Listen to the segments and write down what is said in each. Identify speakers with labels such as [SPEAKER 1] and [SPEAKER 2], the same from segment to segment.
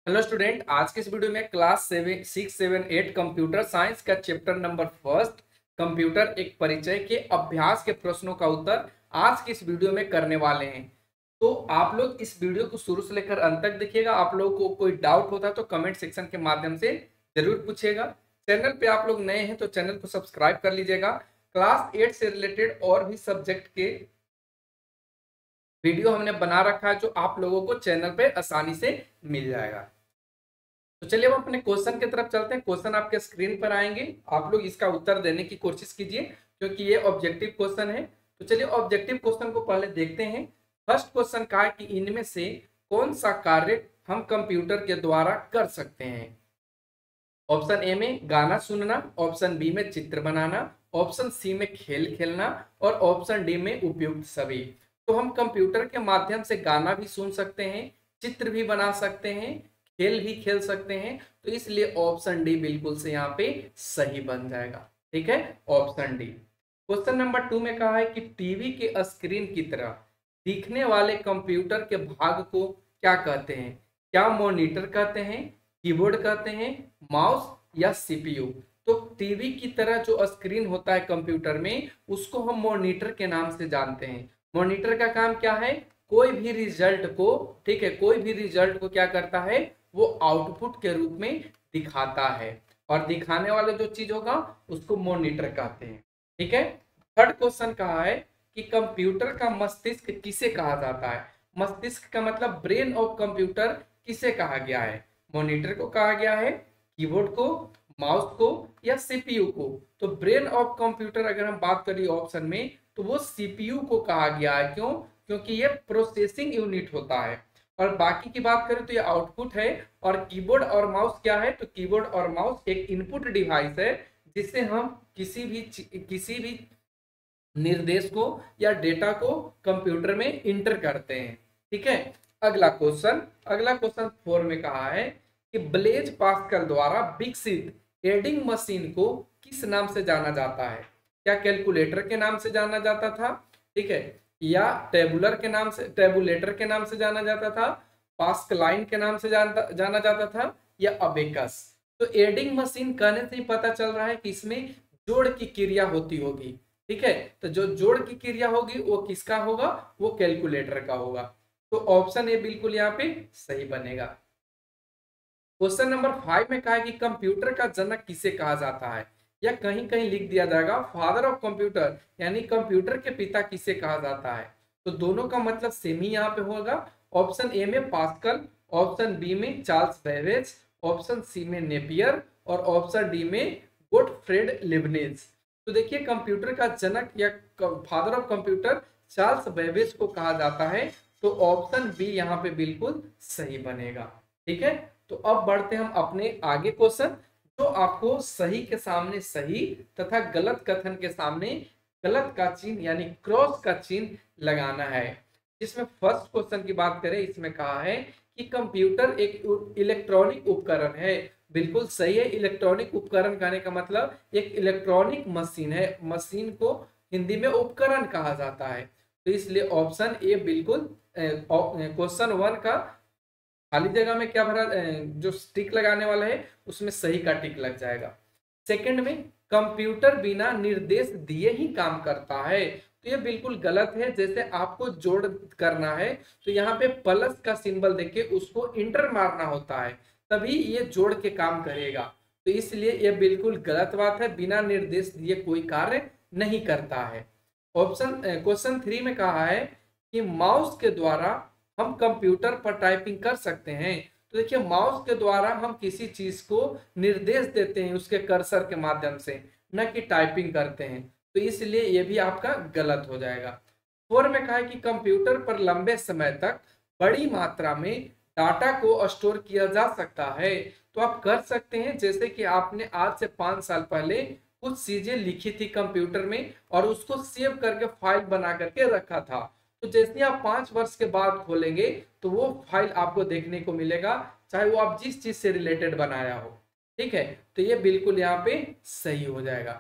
[SPEAKER 1] Hello student, आज के इस वीडियो में क्लास 6, 7, 8 कंप्यूटर साइंस का चैप्टर नंबर फर्स्ट कंप्यूटर एक परिचय के अभ्यास के प्रश्नों का उत्तर आज की इस वीडियो में करने वाले हैं। तो आप लोग इस वीडियो को शुरू से लेकर अंत तक देखिएगा। आप लोगों को कोई डाउट होता है तो कमेंट सेक्शन के माध्यम से जरूर पूछिएगा। चैनल पे आप लोग नए हैं तो चैनल को सब्सक्राइब कर लीजिएगा। क्लास 8 से रिलेटेड और भी सब्जेक्ट के वीडियो हमने बना रखा है जो आप लोगों को चैनल पे आसानी से मिल जाएगा। तो चलिए अब अपने क्वेश्चन की तरफ चलते हैं। क्वेश्चन आपके स्क्रीन पर आएंगे, आप लोग इसका उत्तर देने की कोशिश कीजिए क्योंकि ये ऑब्जेक्टिव क्वेश्चन है। तो चलिए ऑब्जेक्टिव क्वेश्चन को पहले देखते हैं। फर्स्ट क्वेश्चन का है कि इनमें से कौन सा कार्य हम कंप्यूटर के द्वारा कर सकते हैं। ऑप्शन ए में गाना सुनना, ऑप्शन बी में चित्र बनाना, ऑप्शन सी में खेल खेलना और ऑप्शन डी में उपयुक्त सभी। तो हम कंप्यूटर के माध्यम से गाना भी सुन सकते हैं, चित्र भी बना सकते हैं, खेल भी खेल सकते हैं। तो इसलिए ऑप्शन डी बिल्कुल से यहाँ पे सही बन जाएगा। ठीक है, ऑप्शन डी। क्वेश्चन नंबर 2 में कहा है कि टीवी के स्क्रीन की तरह दिखने वाले कंप्यूटर के भाग को क्या कहते हैं। क्या मॉनिटर कहते हैं, कीबोर्ड कहते हैं, माउस या सीपीयू। तो टीवी की तरह जो स्क्रीन होता है कंप्यूटर में उसको हम मॉनिटर के नाम से जानते हैं। मॉनिटर का काम क्या है, कोई भी रिजल्ट को, ठीक है, कोई भी रिजल्ट को क्या करता है, वो आउटपुट के रूप में दिखाता है और दिखाने वाला जो चीज होगा उसको मॉनिटर कहते हैं। ठीक है। थर्ड क्वेश्चन कहा है कि कंप्यूटर का मस्तिष्क किसे कहा जाता है। मस्तिष्क का मतलब ब्रेन ऑफ कंप्यूटर किसे कहा गया है। मॉनिटर को कहा गया है, कीबोर्ड को, माउस को या सीपीयू को। तो ब्रेन ऑफ कंप्यूटर अगर हम बात करें ऑप्शन में तो वो सीपीयू को कहा गया है। क्यों? क्योंकि ये प्रोसेसिंग यूनिट होता है। और बाकी की बात करें तो ये आउटपुट है। और कीबोर्ड और माउस क्या है, तो कीबोर्ड और माउस एक इनपुट डिवाइस है जिससे हम किसी भी निर्देश को या डेटा को कंप्यूटर में इंटर करते हैं। ठीक है। अगला क्वेश्चन 4 में कहा है कि ब्लेज पास्कल द्वारा विकसित एडिंग मशीन को किस नाम से जाना जाता है। क्या कैलकुलेटर के नाम से जाना जाता था, ठीक है, या टेबुलेटर के नाम से जाना जाता था, पास्कलाइन के नाम से जाना जाता था, या अबेकस। तो एडिंग मशीन कहने से ही पता चल रहा है कि इसमें जोड़ की क्रिया होती होगी। ठीक है, तो जो जोड़ की क्रिया होगी वो किसका होगा, वो कैलकुलेटर का होगा। तो ऑप्शन ए बिल्कुल यहाँ पे सही बनेगा। क्वेश्चन नंबर 5 में कहा है कि कंप्यूटर का जनक किसे कहा जाता है। या कहीं कहीं लिख दिया जाएगा फादर ऑफ कंप्यूटर, यानी कंप्यूटर के पिता किसे कहा जाता है। तो दोनों का मतलब सेम ही यहाँ पे होगा। ऑप्शन ए में पास्कल, ऑप्शन बी में चार्ल्स बेबेज, ऑप्शन सी में नेपियर और ऑप्शन डी में गोटफ्रेड लिबनिज। तो देखिए कंप्यूटर का जनक या father of computer Charles Babbage को कहा जाता है। तो ऑप्शन बी यहाँ पे बिल्कुल सही बनेगा। ठीक है। तो अब बढ़ते हम अपने आगे क्वेश्चन, जो आपको सही के सामने सही तथा गलत कथन के सामने गलत का चिन्ह यानी क्रॉस का चिन्ह लगाना है। इसमें फर्स्ट क्वेश्चन की बात करें, इसमें कहा है कि कंप्यूटर एक इलेक्ट्रॉनिक उपकरण है। बिल्कुल सही है। इलेक्ट्रॉनिक उपकरण कहने का मतलब एक इलेक्ट्रॉनिक मशीन है। मशीन को हिंदी में उपकरण कहा जाता है। तो इसलिए ऑप्शन ए बिल्कुल क्वेश्चन 1 का खाली जगह में क्या भरा, जो टिक लगाने वाला है उसमें सही का टिक लग जाएगा। सेकंड में कंप्यूटर बिना निर्देश दिए ही काम करता है। तो ये बिल्कुल गलत है। जैसे आपको जोड़ करना है तो यहाँ पे प्लस का सिंबल देके उसको इंटर मारना होता है, तभी ये जोड़ के काम करेगा। तो इसलिए ये बिल्कुल गलत बात है। बिना निर्देश दिए कोई कार्य नहीं करता है। क्वेश्चन 3 में कहा है कि माउस के द्वारा हम कंप्यूटर पर टाइपिंग कर सकते हैं। तो देखिए माउस के द्वारा हम किसी चीज को निर्देश देते हैं उसके कर्सर के माध्यम से, न कि टाइपिंग करते हैं। तो इसलिए यह भी आपका गलत हो जाएगा। 4 में कहा है कि कंप्यूटर पर लंबे समय तक बड़ी मात्रा में डाटा को स्टोर किया जा सकता है। तो आप कर सकते हैं, जैसे कि आपने आज से 5 साल पहले कुछ चीजें लिखी थी कंप्यूटर में और उसको सेव करके फाइल बना करके रखा था। तो जैसे आप 5 वर्ष के बाद खोलेंगे तो वो फाइल आपको देखने को मिलेगा, चाहे वो आप जिस चीज से रिलेटेड बनाया हो। ठीक है। तो ये बिल्कुल यहाँ पे सही हो जाएगा।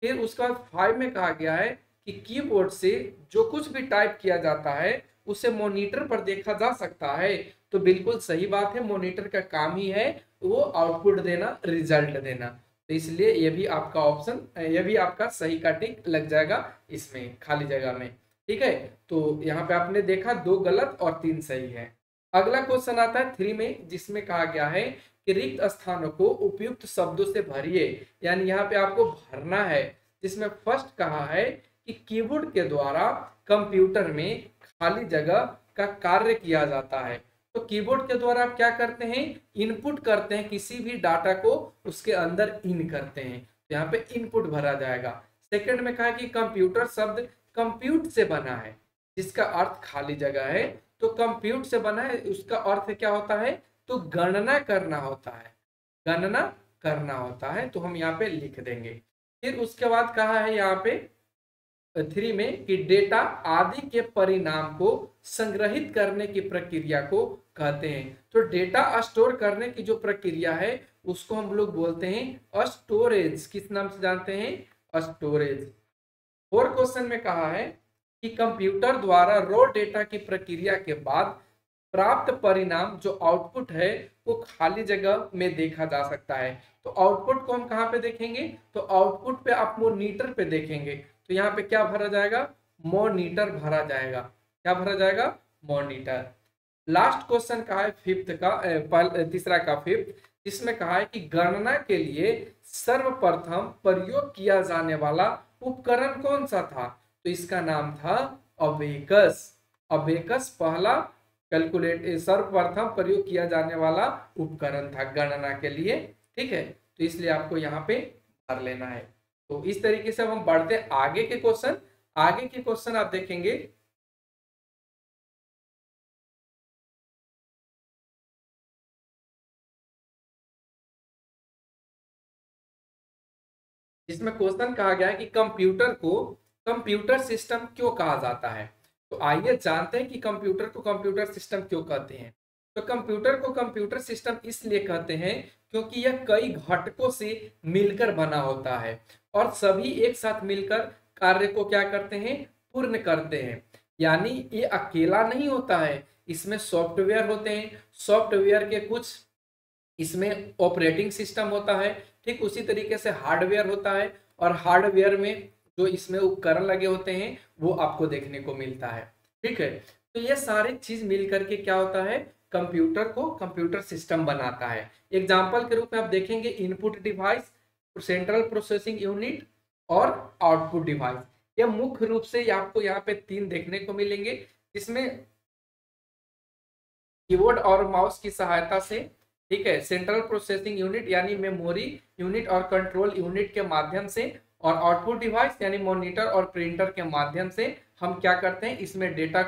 [SPEAKER 1] फिर उसके बाद 5 में कहा गया है कि कीबोर्ड से जो कुछ भी टाइप किया जाता है उसे मॉनिटर पर देखा जा सकता है। तो बिल्कुल सही बात है, मॉनिटर का काम ही है वो आउटपुट देना, रिजल्ट देना। तो इसलिए ये भी आपका ऑप्शन, ये भी आपका सही का टिक लग जाएगा इसमें खाली जगह में। ठीक है, तो यहाँ पे आपने देखा 2 गलत और 3 सही है। अगला क्वेश्चन आता है 3 में, जिसमें कहा गया है कि रिक्त स्थानों को उपयुक्त शब्दों से भरिए, यानी यहाँ पे आपको भरना है। जिसमें फर्स्ट कहा है कि कीबोर्ड के द्वारा कंप्यूटर में खाली जगह का कार्य किया जाता है। तो कीबोर्ड के द्वारा आप क्या करते हैं, इनपुट करते हैं, किसी भी डाटा को उसके अंदर इन करते हैं, तो यहाँ पे इनपुट भरा जाएगा। सेकंड में कहा कि कंप्यूटर शब्द कंप्यूट से बना है, जिसका अर्थ खाली जगह है। तो कंप्यूट से बना है, उसका अर्थ क्या होता है, तो गणना करना होता है, गणना करना होता है, तो हम यहाँ पे लिख देंगे। फिर उसके बाद कहा है यहाँ पे 3 में कि डेटा आदि के परिणाम को संग्रहित करने की प्रक्रिया को कहते हैं। तो डेटा स्टोर करने की जो प्रक्रिया है उसको हम लोग बोलते हैं स्टोरेज। किस नाम से जानते हैं, स्टोरेज। और क्वेश्चन में कहा है कि कंप्यूटर द्वारा रॉ डेटा की प्रक्रिया के बाद प्राप्त परिणाम जो आउटपुट है वो खाली जगह में देखा जा सकता है। तो आउटपुट को हम कहाँ पे देखेंगे, तो आउटपुट पे आप मॉनिटर पे देखेंगे। तो यहाँ पे क्या भरा जाएगा, मॉनिटर भरा जाएगा। क्या भरा जाएगा, मॉनिटर। लास्ट क्वेश्चन कहा है फिफ्थ का, तीसरा का फिफ्थ, जिसमें कहा है कि गणना के लिए सर्वप्रथम प्रयोग किया जाने वाला उपकरण कौन सा था। तो इसका नाम था अबेकस। अबेकस पहला सर्वप्रथम प्रयोग किया जाने वाला उपकरण था गणना के लिए। ठीक है, तो इसलिए आपको यहाँ पे भर लेना है। तो इस तरीके से हम बढ़ते आगे के क्वेश्चन। आगे के क्वेश्चन आप देखेंगे जिसमें क्वेश्चन कहा गया है कि कंप्यूटर को कंप्यूटर सिस्टम क्यों कहा जाता है। तो आइए जानते हैं कि कंप्यूटर को कंप्यूटर सिस्टम क्यों कहते हैं। तो कंप्यूटर को कंप्यूटर सिस्टम इसलिए कहते हैं क्योंकि यह कई घटकों से मिलकर बना होता है और सभी एक साथ मिलकर कार्य को क्या करते हैं, पूर्ण करते हैं। यानी ये अकेला नहीं होता है, इसमें सॉफ्टवेयर होते हैं, सॉफ्टवेयर के कुछ इसमें ऑपरेटिंग सिस्टम होता है, ठीक उसी तरीके से हार्डवेयर होता है और हार्डवेयर में जो इसमें उपकरण लगे होते हैं वो आपको देखने को मिलता है। ठीक है, तो ये सारी चीज मिल करके क्या होता है, कंप्यूटर को कंप्यूटर सिस्टम बनाता है। एग्जाम्पल के रूप में आप देखेंगे input device, central processing unit और आउटपुट डिवाइस। ये मुख्य रूप से आपको यहाँ पे 3 देखने को मिलेंगे, जिसमें कीबोर्ड और माउस की सहायता से, ठीक है, सेंट्रल प्रोसेसिंग यूनिट यानी मेमोरी यूनिट और कंट्रोल यूनिट के माध्यम से, और आउटपुट डिवाइस यानी मॉनिटर और प्रिंटर के माध्यम से हम क्या करते हैं, इसमें डेटा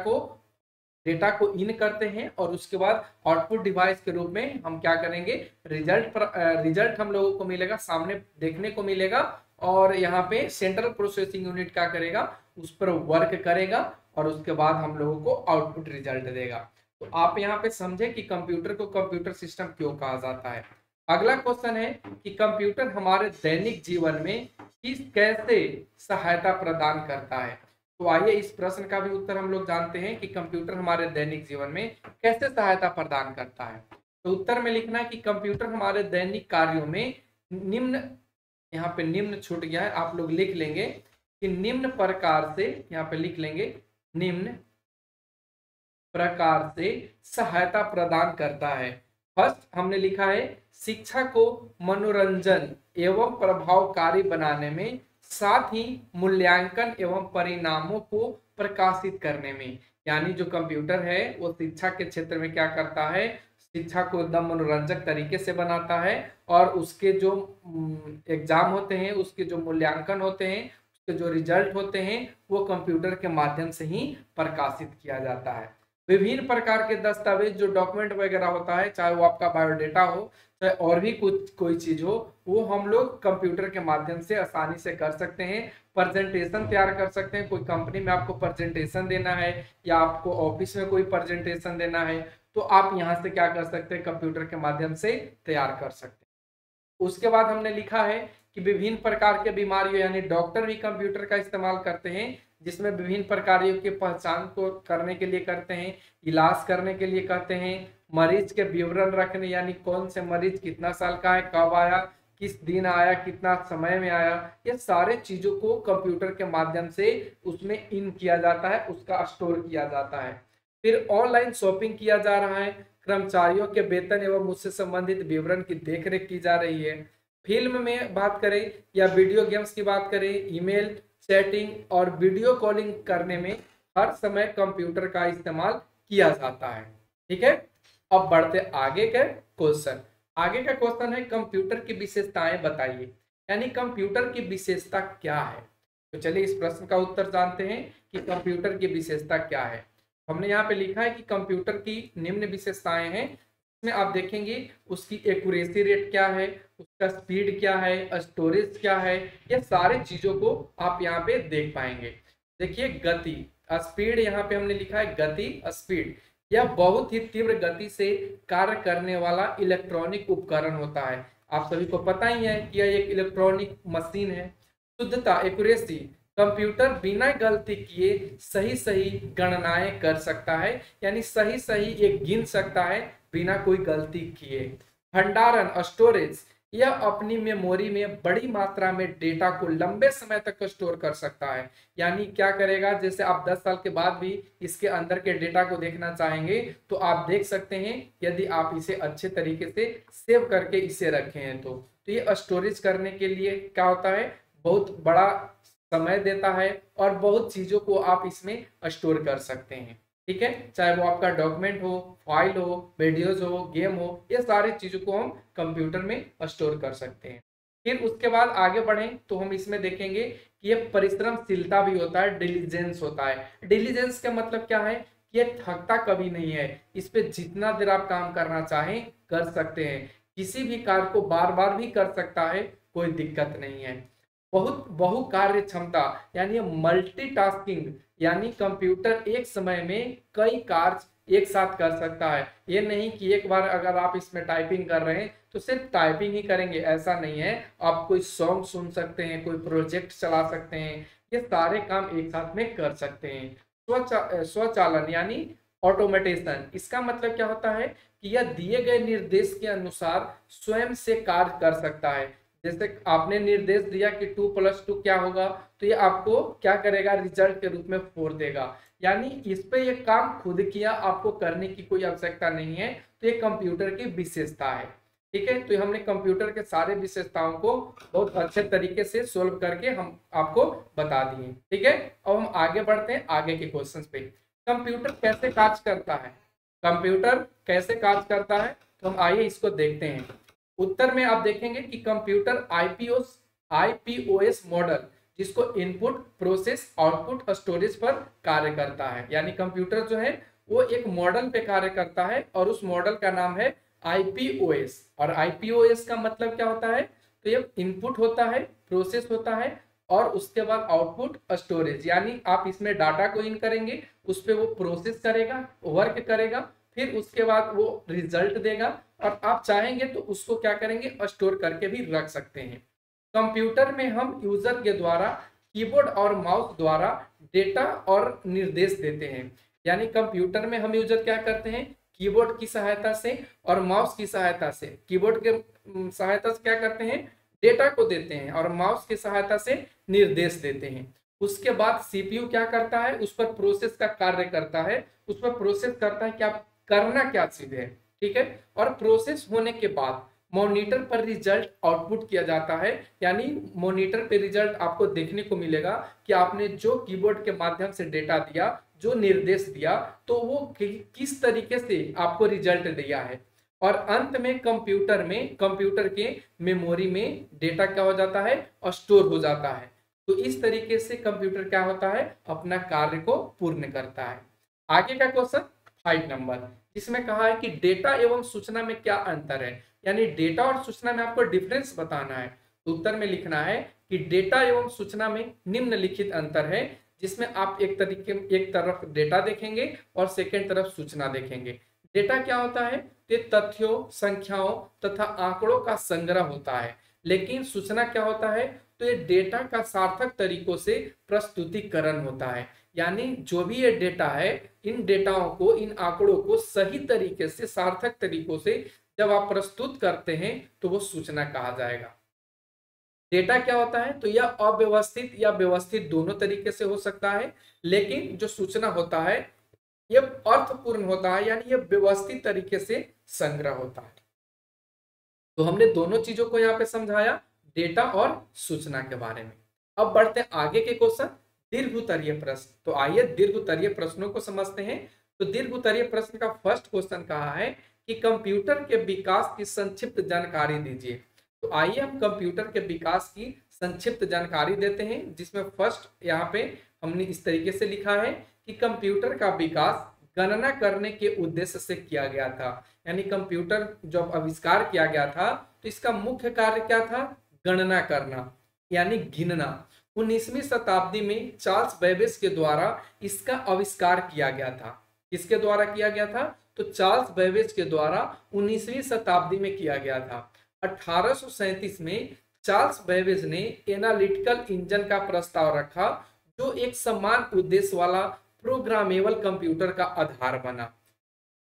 [SPEAKER 1] को इन करते हैं और उसके बाद आउटपुट डिवाइस के रूप में हम क्या करेंगे, रिजल्ट हम लोगों को मिलेगा, सामने देखने को मिलेगा। और यहाँ पे सेंट्रल प्रोसेसिंग यूनिट क्या करेगा, उस पर वर्क करेगा और उसके बाद हम लोगों को आउटपुट रिजल्ट देगा। तो आप यहाँ पे समझे कि कंप्यूटर को कंप्यूटर सिस्टम क्यों कहा जाता है। अगला क्वेश्चन है कि कंप्यूटर हमारे दैनिक जीवन में कैसे सहायता प्रदान करता है। तो आइए इस प्रश्न का भी उत्तर हम लोग जानते हैं कि कंप्यूटर हमारे दैनिक जीवन में कैसे सहायता प्रदान करता है। तो उत्तर में लिखना है कि कंप्यूटर हमारे दैनिक कार्यों में निम्न, यहाँ पे निम्न छूट गया है, आप लोग लिख लेंगे कि निम्न प्रकार से, यहाँ पे लिख लेंगे निम्न प्रकार से सहायता प्रदान करता है। फर्स्ट हमने लिखा है शिक्षा को मनोरंजन एवं प्रभावकारी बनाने में, साथ ही मूल्यांकन एवं परिणामों को प्रकाशित करने में। यानी जो कंप्यूटर है वो शिक्षा के क्षेत्र में क्या करता है, शिक्षा को एकदम मनोरंजक तरीके से बनाता है और उसके जो एग्जाम होते हैं, उसके जो मूल्यांकन होते हैं, उसके जो रिजल्ट होते हैं वो कंप्यूटर के माध्यम से ही प्रकाशित किया जाता है। विभिन्न प्रकार के दस्तावेज जो डॉक्यूमेंट वगैरह होता है, चाहे वो आपका बायोडेटा हो चाहे और भी कुछ कोई चीज हो, वो हम लोग कंप्यूटर के माध्यम से आसानी से कर सकते हैं। प्रेजेंटेशन तैयार कर सकते हैं, कोई कंपनी में आपको प्रेजेंटेशन देना है या आपको ऑफिस में कोई प्रेजेंटेशन देना है, तो आप यहाँ से क्या कर सकते हैं, कंप्यूटर के माध्यम से तैयार कर सकते हैं। उसके बाद हमने लिखा है कि विभिन्न प्रकार के बीमारियों, यानी डॉक्टर भी कंप्यूटर का इस्तेमाल करते हैं, जिसमें विभिन्न प्रकारों की पहचान को करने के लिए करते हैं, इलाज करने के लिए करते हैं, मरीज के विवरण रखने, यानी कौन से मरीज कितना साल का है, कब आया, किस दिन आया, कितना समय में आया, ये सारे चीजों को कंप्यूटर के माध्यम से उसमें इन किया जाता है, उसका स्टोर किया जाता है। फिर ऑनलाइन शॉपिंग किया जा रहा है, कर्मचारियों के वेतन एवं उससे संबंधित विवरण की देखरेख की जा रही है। फिल्म में बात करें या वीडियो गेम्स की बात करें, ईमेल, चैटिंग और वीडियो कॉलिंग करने में हर समय कंप्यूटर का इस्तेमाल किया जाता है। ठीक है, अब बढ़ते आगे के क्वेश्चन। आगे का क्वेश्चन है कंप्यूटर की विशेषताएं बताइए, यानी कंप्यूटर की विशेषता क्या है। तो चलिए इस प्रश्न का उत्तर जानते हैं कि कंप्यूटर की विशेषता क्या है। हमने यहाँ पे लिखा है कि कंप्यूटर की निम्न विशेषताएं हैं, इसमें आप देखेंगे उसकी एक्यूरेसी रेट क्या है, उसका स्पीड क्या है, स्टोरेज क्या है, ये सारे चीजों को आप यहाँ पे देख पाएंगे। देखिए गति, स्पीड, यहाँ पे हमने लिखा है गति, स्पीड, यह बहुत ही तीव्र गति से कार्य करने वाला इलेक्ट्रॉनिक उपकरण होता है। आप सभी को पता ही है कि यह एक इलेक्ट्रॉनिक मशीन है। शुद्धता, एक्यूरेसी, कंप्यूटर बिना गलती किए सही सही गणनाएं कर सकता है, यानी सही सही ये गिन सकता है बिना कोई गलती किए। भंडारण, स्टोरेज, यह अपनी मेमोरी में बड़ी मात्रा में डेटा को लंबे समय तक स्टोर कर सकता है, यानी क्या करेगा, जैसे आप 10 साल के बाद भी इसके अंदर के डेटा को देखना चाहेंगे तो आप देख सकते हैं, यदि आप इसे अच्छे तरीके से सेव करके इसे रखे हैं तो ये स्टोरेज करने के लिए क्या होता है, बहुत बड़ा समय देता है और बहुत चीजों को आप इसमें स्टोर कर सकते हैं। ठीक है, चाहे वो आपका डॉक्यूमेंट हो, फाइल हो, वीडियोज हो, गेम हो, ये सारी चीजों को हम कंप्यूटर में स्टोर कर सकते हैं। फिर उसके बाद आगे बढ़ें तो हम इसमें देखेंगे कि ये परिश्रमशीलता भी होता है, डिलीजेंस होता है। डिलीजेंस का मतलब क्या है, ये थकता कभी नहीं है, इस पे जितना देर आप काम करना चाहें कर सकते हैं, किसी भी कार्य को बार बार भी कर सकता है, कोई दिक्कत नहीं है। बहुत बहु कार्य क्षमता, यानी मल्टीटास्किंग, यानी कंप्यूटर एक समय में कई कार्य एक साथ कर सकता है। ये नहीं कि एक बार अगर आप इसमें टाइपिंग कर रहे हैं तो सिर्फ टाइपिंग ही करेंगे, ऐसा नहीं है। आप कोई सॉन्ग सुन सकते हैं, कोई प्रोजेक्ट चला सकते हैं, ये सारे काम एक साथ में कर सकते हैं। स्वचालन यानी ऑटोमेटेशन, इसका मतलब क्या होता है कि यह दिए गए निर्देश के अनुसार स्वयं से कार्य कर सकता है। जैसे आपने निर्देश दिया कि 2+2 क्या होगा, तो ये आपको क्या करेगा, रिजल्ट के रूप में 4 देगा, यानी इस पे ये काम खुद किया, आपको करने की कोई आवश्यकता नहीं है। तो ये कंप्यूटर की विशेषता है। ठीक है, तो हमने कंप्यूटर के सारे विशेषताओं को बहुत अच्छे तरीके से सोल्व करके हम आपको बता दिए। ठीक है, अब हम आगे बढ़ते हैं आगे के क्वेश्चन पे। कंप्यूटर कैसे कार्य करता है, कंप्यूटर कैसे कार्य करता है, तो हम आइए इसको देखते हैं। उत्तर में आप देखेंगे कि कंप्यूटर आईपीओएस मॉडल, जिसको इनपुट, प्रोसेस, आउटपुट, स्टोरेज पर कार्य करता है, यानी कंप्यूटर जो है वो एक मॉडल पे कार्य करता है और उस मॉडल का नाम है आईपीओएस। और आईपीओएस का मतलब क्या होता है, तो ये इनपुट होता है, प्रोसेस होता है और उसके बाद आउटपुट, स्टोरेज, यानी आप इसमें डाटा को इन करेंगे, उस पर वो प्रोसेस करेगा, वर्क करेगा, फिर उसके बाद वो रिजल्ट देगा और आप चाहेंगे तो उसको क्या करेंगे, स्टोर करके भी रख सकते हैं। कंप्यूटर में हम यूजर के द्वारा कीबोर्ड और माउस द्वारा डेटा और निर्देश देते हैं, यानी कंप्यूटर में हम यूजर क्या करते हैं, कीबोर्ड की सहायता से और माउस की सहायता से, कीबोर्ड के सहायता से क्या करते हैं, डेटा को देते हैं और माउस की सहायता से निर्देश देते हैं। उसके बाद सीपीयू क्या करता है, उस पर प्रोसेस का कार्य करता है, उस पर प्रोसेस करता है क्या करना क्या चीज है। ठीक है, और प्रोसेस होने के बाद मॉनिटर पर रिजल्ट आउटपुट किया जाता है, यानी मॉनिटर पे रिजल्ट आपको देखने को मिलेगा कि आपने जो कीबोर्ड के माध्यम से डेटा दिया, जो निर्देश दिया, तो वो किस तरीके से आपको रिजल्ट दिया है। और अंत में कंप्यूटर के मेमोरी में डेटा क्या हो जाता है, स्टोर हो जाता है। तो इस तरीके से कंप्यूटर क्या होता है, अपना कार्य को पूर्ण करता है। आगे का क्वेश्चन 5 नंबर, जिसमें कहा है कि डेटा एवं सूचना में क्या अंतर है, यानी डेटा और सूचना में आपको डिफरेंस बताना है। तो उत्तर में लिखना है कि डेटा एवं सूचना में निम्नलिखित अंतर है, जिसमें आप एक तरफ डेटा देखेंगे और सेकेंड तरफ सूचना देखेंगे। डेटा क्या होता है, तो ये तथ्यों, संख्याओं तथा आंकड़ों का संग्रह होता है। लेकिन सूचना क्या होता है, तो ये डेटा का सार्थक तरीकों से प्रस्तुतिकरण होता है। यानी जो भी ये डेटा है, इन डेटाओं को, इन आंकड़ों को सही तरीके से, सार्थक तरीकों से जब आप प्रस्तुत करते हैं तो वो सूचना कहा जाएगा। डेटा क्या होता है, तो यह अव्यवस्थित या व्यवस्थित दोनों तरीके से हो सकता है, लेकिन जो सूचना होता है यह अर्थपूर्ण होता है, यानी यह व्यवस्थित तरीके से संग्रह होता है। तो हमने दोनों चीजों को यहाँ पे समझाया, डेटा और सूचना के बारे में। अब बढ़ते हैं आगे के क्वेश्चन, दीर्घ उत्तरीय प्रश्न। तो आइए दीर्घ उत्तरीय प्रश्नों को समझते हैं। तो दीर्घ उत्तरीय प्रश्न का फर्स्ट क्वेश्चन कहा है कि कंप्यूटर के विकास की संक्षिप्त जानकारी दीजिए। तो आइए हम कंप्यूटर के विकास की संक्षिप्त जानकारी देते हैं, जिसमें फर्स्ट यहाँ पे हमने इस तरीके से लिखा है कि कंप्यूटर का विकास गणना करने के उद्देश्य से किया गया था। यानी कंप्यूटर जब आविष्कार किया गया था तो इसका मुख्य कार्य क्या था, गणना करना यानी गिनना। 19वीं शताब्दी में चार्ल्स बेबेज के द्वारा इसका आविष्कार किया गया था। किसके द्वारा किया गया था, तो चार्ल्स बेबेज के द्वारा 19वीं शताब्दी में किया गया था। 1837 में चार्ल्स बेबेज ने एनालिटिकल इंजन का प्रस्ताव रखा, जो एक समान उद्देश्य वाला प्रोग्रामेबल कंप्यूटर का आधार बना।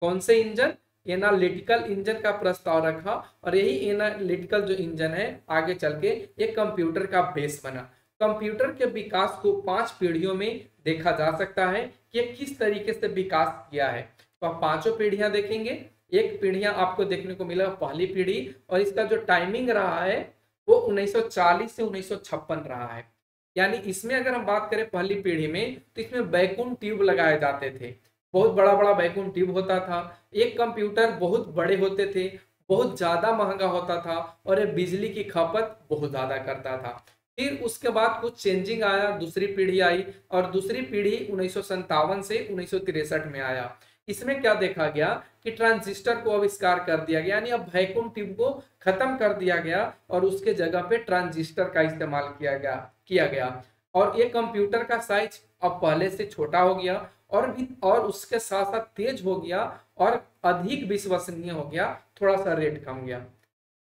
[SPEAKER 1] कौन से इंजन, एनालिटिकल इंजन का प्रस्ताव रखा, और यही एनालिटिकल जो इंजन है आगे चल के एक कंप्यूटर का बेस बना। कंप्यूटर के विकास को 5 पीढ़ियों में देखा जा सकता है कि किस तरीके से विकास किया है। तो आप 5 पीढ़ियां देखेंगे। एक पीढ़ियां आपको देखने को मिला पहली पीढ़ी, और इसका जो टाइमिंग रहा है वो 1940 से 1956 रहा है। यानी इसमें अगर हम बात करें पहली पीढ़ी में, तो इसमें वैक्यूम ट्यूब लगाए जाते थे। बहुत बड़ा बड़ा वैक्यूम ट्यूब होता था। एक कंप्यूटर बहुत बड़े होते थे, बहुत ज्यादा महंगा होता था, और ये बिजली की खपत बहुत ज्यादा करता था। फिर उसके बाद कुछ चेंजिंग आया, दूसरी पीढ़ी आई, और दूसरी पीढ़ी 1957 से 1963 में आया। इसमें क्या देखा गया कि ट्रांजिस्टर को आविष्कार कर दिया गया, यानी अब वैक्यूम ट्यूब को खत्म कर दिया गया और उसके जगह पे ट्रांजिस्टर का इस्तेमाल किया गया। और ये कंप्यूटर का साइज अब पहले से छोटा हो गया, और उसके साथ साथ तेज हो गया, और अधिक विश्वसनीय हो गया, थोड़ा सा रेट कम गया।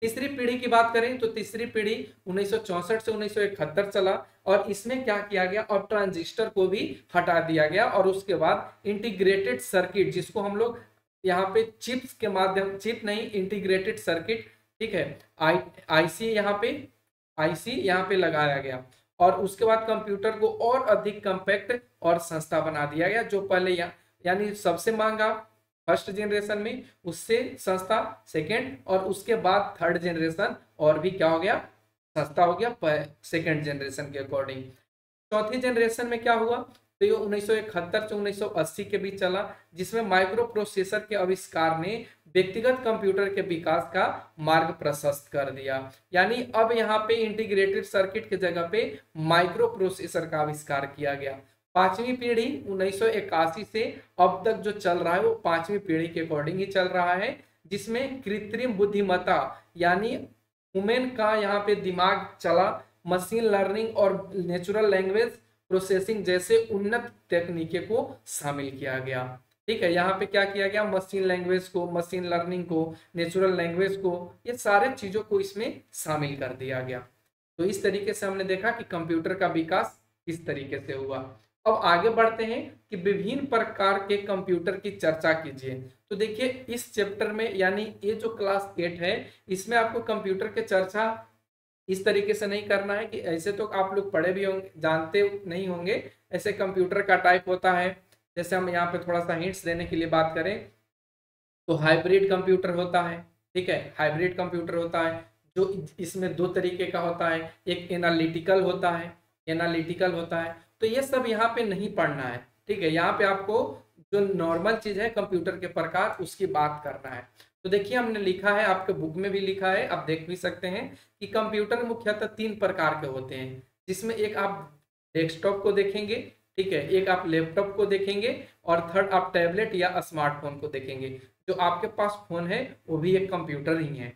[SPEAKER 1] तीसरी पीढ़ी की बात करें तो तीसरी पीढ़ी 1964 से 1971 चला, और इसमें क्या किया गया, और ट्रांजिस्टर को भी हटा दिया गया, और उसके बाद इंटीग्रेटेड सर्किट, जिसको हम लोग यहाँ पे चिप्स के माध्यम, चिप नहीं, इंटीग्रेटेड सर्किट, ठीक है, आईसी यहाँ पे लगाया गया। और उसके बाद कंप्यूटर को और अधिक कम्पैक्ट और सस्ता बना दिया गया। जो पहले यानी सबसे महंगा फर्स्ट जनरेशन में, उससे सस्ता सेकंड, और उसके बाद थर्ड जनरेशन और भी क्या हो गया, सस्ता हो गया सेकंड जनरेशन के अकॉर्डिंग। चौथी जनरेशन में क्या हुआ, तो ये 1971 से 1980 के बीच चला, जिसमें माइक्रो प्रोसेसर के आविष्कार ने व्यक्तिगत कंप्यूटर के विकास का मार्ग प्रशस्त कर दिया। यानी अब यहाँ पे इंटीग्रेटेड सर्किट के जगह पे माइक्रो प्रोसेसर का आविष्कार किया गया। पांचवी पीढ़ी 1981 से अब तक जो चल रहा है वो पांचवी पीढ़ी के अकॉर्डिंग ही चल रहा है, जिसमें कृत्रिम बुद्धिमत्ता यानी ह्यूमन का यहाँ पे दिमाग चला, मशीन लर्निंग और नेचुरल लैंग्वेज प्रोसेसिंग जैसे उन्नत तकनीकों को शामिल किया गया। ठीक है, यहाँ पे क्या किया गया, मशीन लैंग्वेज को, मशीन लर्निंग को, नेचुरल लैंग्वेज को, ये सारे चीजों को इसमें शामिल कर दिया गया। तो इस तरीके से हमने देखा कि कंप्यूटर का विकास किस तरीके से हुआ। अब आगे बढ़ते हैं कि विभिन्न प्रकार के कंप्यूटर की चर्चा कीजिए। तो देखिए इस चैप्टर में, यानी ये जो क्लास 8 है, इसमें आपको कंप्यूटर के चर्चा इस तरीके से नहीं करना है कि ऐसे तो आप लोग पढ़े भी होंगे, जानते नहीं होंगे। ऐसे कंप्यूटर का टाइप होता है, जैसे हम यहाँ पे थोड़ा सा हिंट्स देने के लिए बात करें तो हाइब्रिड कंप्यूटर होता है। ठीक है, हाइब्रिड कंप्यूटर होता है जो इसमें 2 तरीके का होता है, एक एनालिटिकल होता है, तो ये सब यहाँ पे नहीं पढ़ना है। ठीक है, यहाँ पे आपको जो नॉर्मल चीज है कंप्यूटर के प्रकार उसकी बात करना है। तो देखिए हमने लिखा है, आपके बुक में भी लिखा है, आप देख भी सकते हैं कि कंप्यूटर मुख्यतः 3 प्रकार के होते हैं, जिसमें एक आप डेस्कटॉप को देखेंगे, ठीक है, एक आप लैपटॉप को देखेंगे, और थर्ड आप टैबलेट या स्मार्टफोन को देखेंगे। जो आपके पास फोन है वो भी एक कंप्यूटर ही है।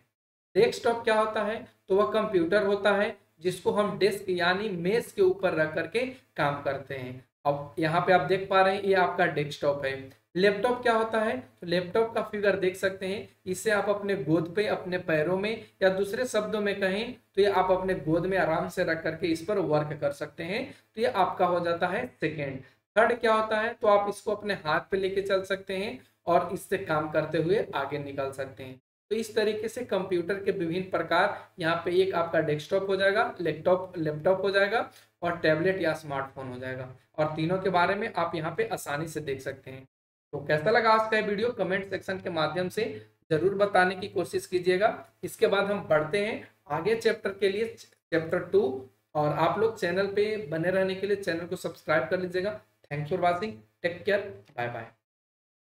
[SPEAKER 1] डेस्कटॉप क्या होता है, तो वह कंप्यूटर होता है जिसको हम डेस्क यानी मेज के ऊपर रख करके काम करते हैं। अब यहाँ पे आप देख पा रहे हैं ये आपका डेस्कटॉप है। लैपटॉप क्या होता है, तो लैपटॉप का फिगर देख सकते हैं, इसे आप अपने गोद पे, अपने पैरों में, या दूसरे शब्दों में कहें तो ये आप अपने गोद में आराम से रख करके इस पर वर्क कर सकते हैं। तो ये आपका हो जाता है सेकेंड। थर्ड क्या होता है, तो आप इसको अपने हाथ पे लेके चल सकते हैं और इससे काम करते हुए आगे निकल सकते हैं। तो इस तरीके से कंप्यूटर के विभिन्न प्रकार, यहाँ पे एक आपका डेस्कटॉप हो जाएगा, लैपटॉप हो जाएगा, और टैबलेट या स्मार्टफोन हो जाएगा। और तीनों के बारे में आप यहाँ पे आसानी से देख सकते हैं। तो कैसा लगा आज का वीडियो, कमेंट सेक्शन के माध्यम से जरूर बताने की कोशिश कीजिएगा। इसके बाद हम बढ़ते हैं आगे चैप्टर के लिए, चैप्टर 2। और आप लोग चैनल पे बने रहने के लिए चैनल को सब्सक्राइब कर लीजिएगा। Thanks for watching, take care, bye bye.